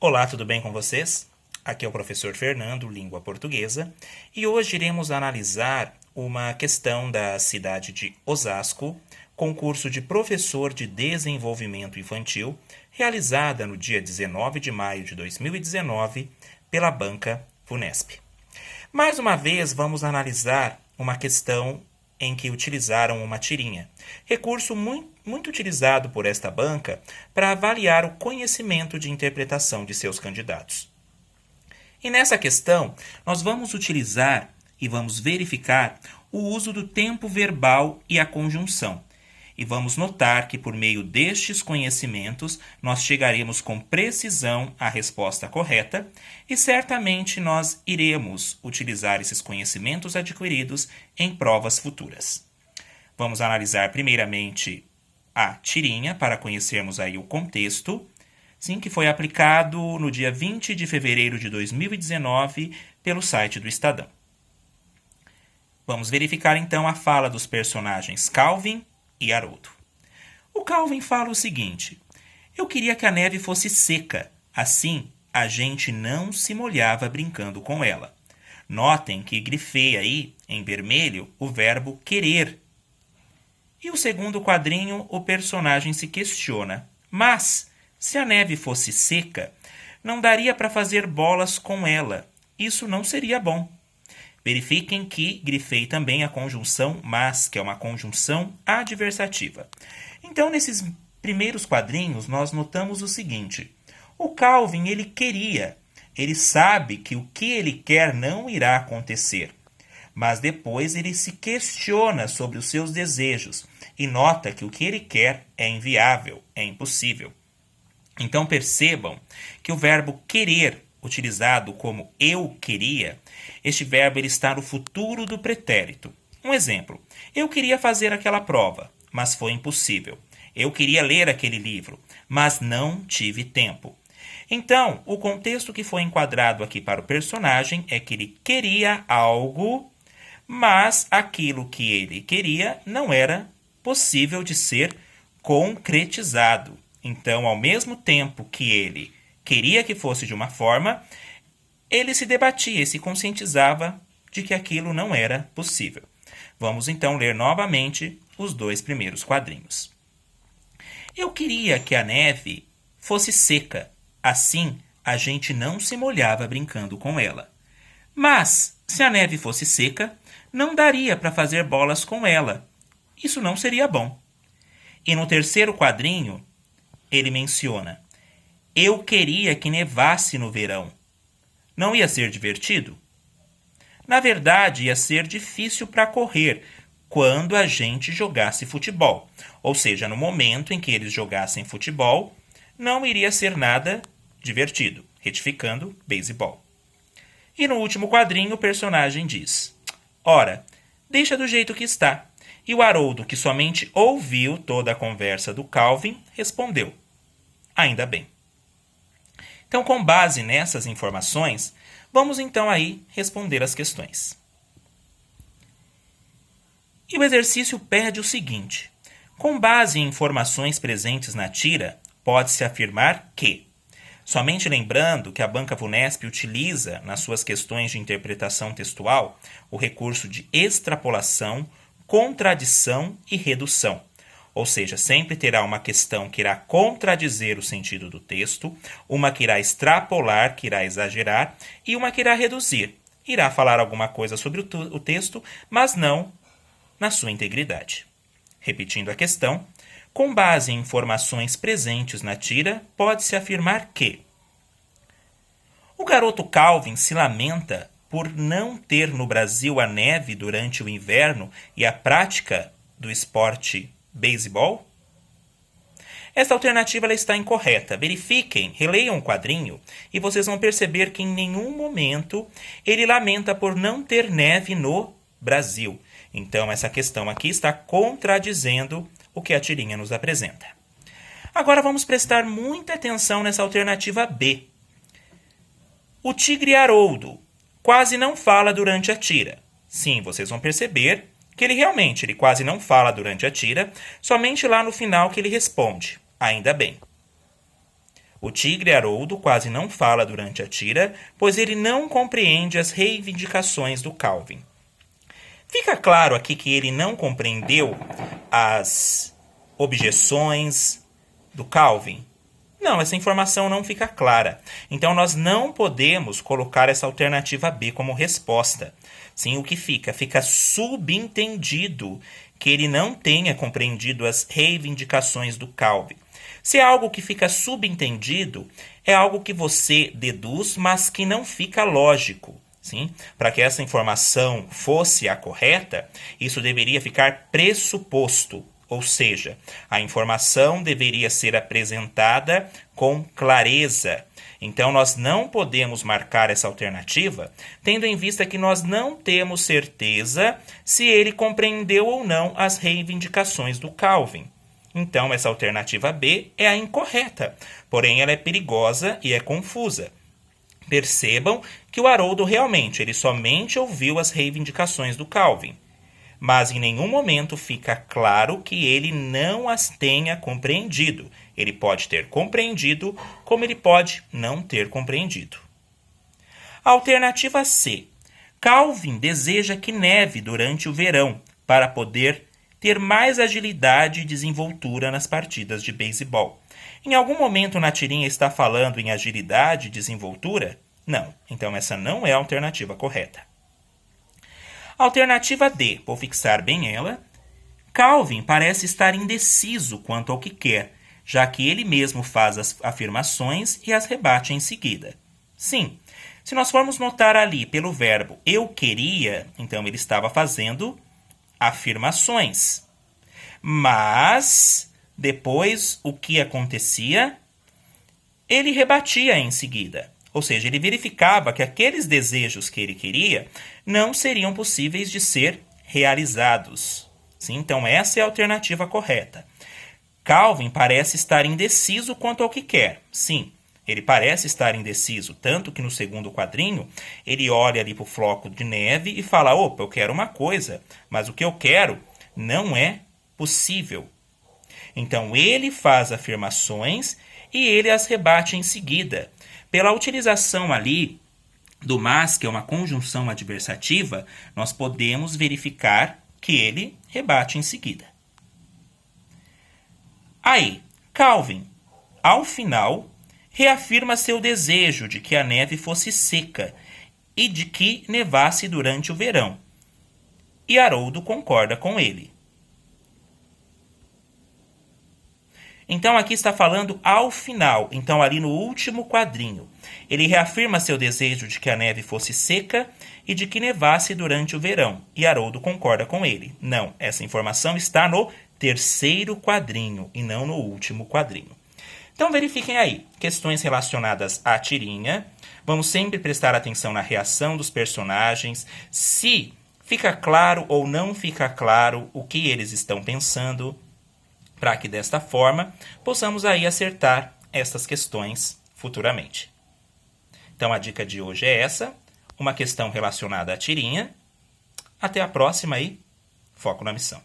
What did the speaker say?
Olá, tudo bem com vocês? Aqui é o professor Fernando, língua portuguesa, e hoje iremos analisar uma questão da cidade de Osasco, concurso de professor de desenvolvimento infantil, realizada no dia 19 de maio de 2019 pela banca Funesp. Mais uma vez, vamos analisar uma questão em que utilizaram uma tirinha, recurso muito utilizado por esta banca para avaliar o conhecimento de interpretação de seus candidatos. E nessa questão, nós vamos utilizar e vamos verificar o uso do tempo verbal e a conjunção. E vamos notar que por meio destes conhecimentos nós chegaremos com precisão à resposta correta e certamente nós iremos utilizar esses conhecimentos adquiridos em provas futuras. Vamos analisar primeiramente a tirinha para conhecermos aí o contexto, sim, que foi aplicado no dia 20 de fevereiro de 2019 pelo site do Estadão. Vamos verificar então a fala dos personagens Calvin e Haroldo. O Calvin fala o seguinte: eu queria que a neve fosse seca, assim a gente não se molhava brincando com ela. Notem que grifei aí, em vermelho, o verbo querer. E o segundo quadrinho, o personagem se questiona: mas, se a neve fosse seca, não daria para fazer bolas com ela. Isso não seria bom. Verifiquem que grifei também a conjunção mas, que é uma conjunção adversativa. Então, nesses primeiros quadrinhos, nós notamos o seguinte: o Calvin, ele queria, ele sabe que o que ele quer não irá acontecer, mas depois ele se questiona sobre os seus desejos e nota que o que ele quer é inviável, é impossível. Então, percebam que o verbo querer, utilizado como eu queria, este verbo ele está no futuro do pretérito. Um exemplo: eu queria fazer aquela prova, mas foi impossível. Eu queria ler aquele livro, mas não tive tempo. Então, o contexto que foi enquadrado aqui para o personagem é que ele queria algo, mas aquilo que ele queria não era possível de ser concretizado. Então, ao mesmo tempo que ele queria que fosse de uma forma, ele se debatia e se conscientizava de que aquilo não era possível. Vamos então ler novamente os dois primeiros quadrinhos. Eu queria que a neve fosse seca, assim a gente não se molhava brincando com ela. Mas, se a neve fosse seca, não daria para fazer bolas com ela. Isso não seria bom. E no terceiro quadrinho, ele menciona: eu queria que nevasse no verão. Não ia ser divertido? Na verdade, ia ser difícil para correr quando a gente jogasse futebol. Ou seja, no momento em que eles jogassem futebol, não iria ser nada divertido. Retificando, beisebol. E no último quadrinho, o personagem diz: ora, deixa do jeito que está. E o Haroldo, que somente ouviu toda a conversa do Calvin, respondeu: ainda bem. Então, com base nessas informações, vamos então aí responder as questões. E o exercício pede o seguinte: com base em informações presentes na tira, pode-se afirmar que, somente lembrando que a banca Funesp utiliza, nas suas questões de interpretação textual, o recurso de extrapolação, contradição e redução. Ou seja, sempre terá uma questão que irá contradizer o sentido do texto, uma que irá extrapolar, que irá exagerar, e uma que irá reduzir. Irá falar alguma coisa sobre o texto, mas não na sua integridade. Repetindo a questão, com base em informações presentes na tira, pode-se afirmar que o garoto Calvin se lamenta por não ter no Brasil a neve durante o inverno e a prática do esporte beisebol? Esta alternativa ela está incorreta. Verifiquem, releiam o quadrinho e vocês vão perceber que em nenhum momento ele lamenta por não ter neve no Brasil. Então, essa questão aqui está contradizendo o que a tirinha nos apresenta. Agora vamos prestar muita atenção nessa alternativa B. O tigre Haroldo quase não fala durante a tira. Sim, vocês vão perceber que ele quase não fala durante a tira, somente lá no final que ele responde: ainda bem. O tigre Haroldo quase não fala durante a tira, pois ele não compreende as reivindicações do Calvin. Fica claro aqui que ele não compreendeu as objeções do Calvin? Não, essa informação não fica clara. Então, nós não podemos colocar essa alternativa B como resposta. Sim, o que fica? Fica subentendido que ele não tenha compreendido as reivindicações do Calvin. Se é algo que fica subentendido, é algo que você deduz, mas que não fica lógico. Sim? Para que essa informação fosse a correta, isso deveria ficar pressuposto. Ou seja, a informação deveria ser apresentada com clareza. Então, nós não podemos marcar essa alternativa, tendo em vista que nós não temos certeza se ele compreendeu ou não as reivindicações do Calvin. Então, essa alternativa B é a incorreta, porém ela é perigosa e é confusa. Percebam que o Haroldo ele somente ouviu as reivindicações do Calvin. Mas em nenhum momento fica claro que ele não as tenha compreendido. Ele pode ter compreendido, como ele pode não ter compreendido. Alternativa C. Calvin deseja que neve durante o verão, para poder ter mais agilidade e desenvoltura nas partidas de beisebol. Em algum momento na tirinha está falando em agilidade e desenvoltura? Não. Então essa não é a alternativa correta. Alternativa D, vou fixar bem ela. Calvin parece estar indeciso quanto ao que quer, já que ele mesmo faz as afirmações e as rebate em seguida. Sim, se nós formos notar ali pelo verbo eu queria, então ele estava fazendo afirmações. Mas, depois, o que acontecia? Ele rebatia em seguida. Ou seja, ele verificava que aqueles desejos que ele queria não seriam possíveis de ser realizados. Sim, então, essa é a alternativa correta. Calvin parece estar indeciso quanto ao que quer. Sim, ele parece estar indeciso, tanto que no segundo quadrinho ele olha ali para o floco de neve e fala, opa, eu quero uma coisa, mas o que eu quero não é possível. Então, ele faz afirmações e ele as rebate em seguida. Pela utilização ali do mas, que é uma conjunção adversativa, nós podemos verificar que ele rebate em seguida. Aí, Calvin, ao final, reafirma seu desejo de que a neve fosse seca e de que nevasse durante o verão. E Haroldo concorda com ele. Então, aqui está falando ao final, então ali no último quadrinho. Ele reafirma seu desejo de que a neve fosse seca e de que nevasse durante o verão. E Haroldo concorda com ele. Não, essa informação está no terceiro quadrinho e não no último quadrinho. Então, verifiquem aí, questões relacionadas à tirinha. Vamos sempre prestar atenção na reação dos personagens, se fica claro ou não fica claro o que eles estão pensando, para que desta forma possamos aí acertar estas questões futuramente. Então a dica de hoje é essa, uma questão relacionada à tirinha. Até a próxima e foco na missão.